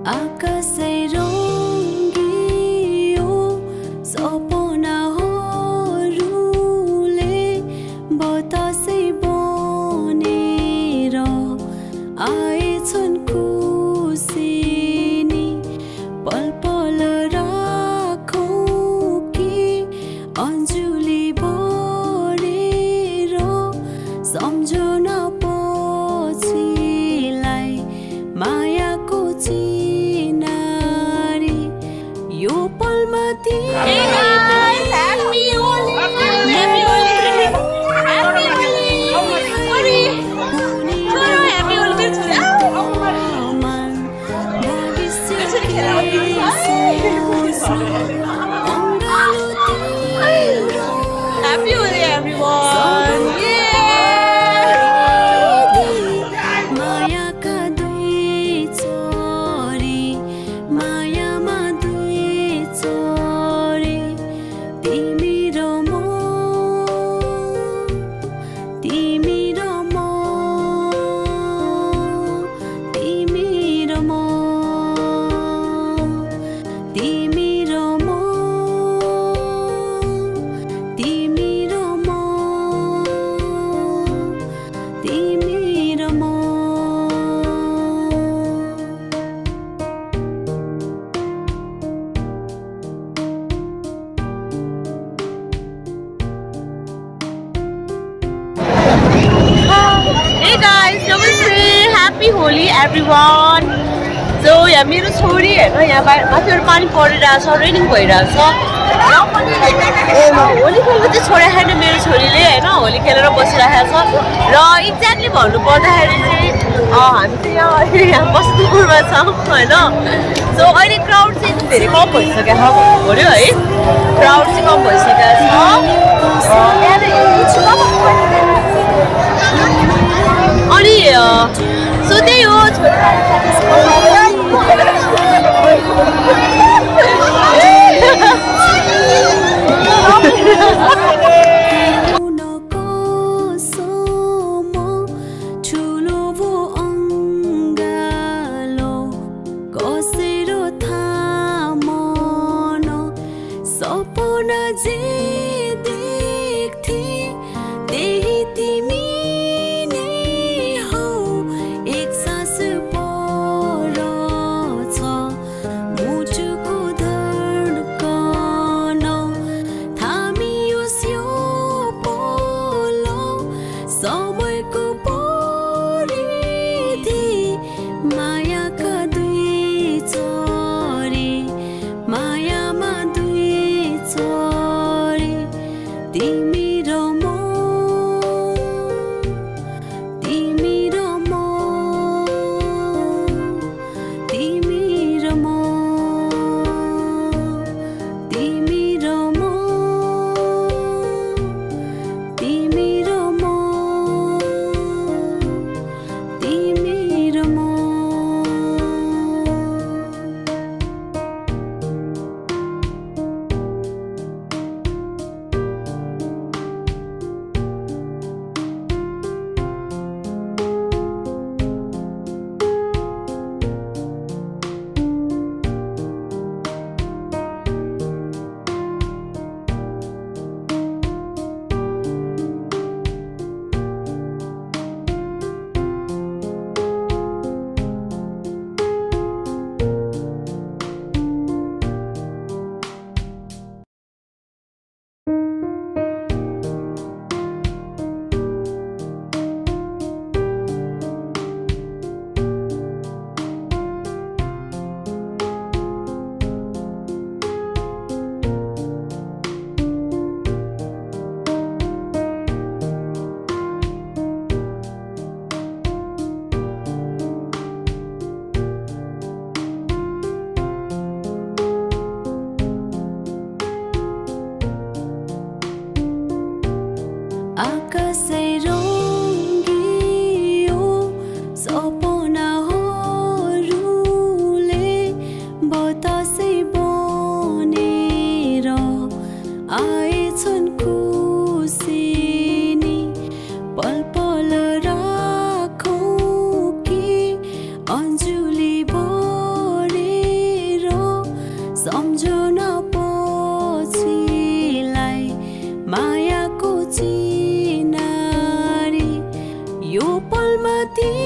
आकाशै रङ्गियो सपनाहरूले बतासै बनेर आएछन् खुसिनी पल पल राखौँ कि अन्जुली भरेर सम्झना पछिलाई मायाको चिनारी यो पलमा Happy Holi, everyone! मायाका दुई छोरी मायामा दुई छोरी तिमी र म तिमी र म तिमी र म तिमी र म तिमी र म तिमी र म Hey guys, namaste! Happy Holi, everyone! So, यहाँ मेरो छोरी हैन यहाँ माथिबाट पानी परिरहेछ रेनिङ भइरहेछ र पनि होली खेल्न चाहिँ छोडिराखेन मेरो छोरीले हैन होली खेलेर बसिरहेको छ र एक्ज्याक्टली भन्नु पर्दाखेरि चाहिँ हामी चाहिँ यहाँ बस्तीपुरमा छौँ हैन सो अहिले क्राउड चाहिँ धेरै कम भइसक्यो छ भन्नु पर्यो है क्राउड चाहिँ कम भइसकेको छ अनि सो त्यही हो ठुलो भो अङ्गालो कसेर थामन सपना जे देख्थे त्यही तिमी नै हौ एक सास पर छ मुटुको धड्कन थामियो कति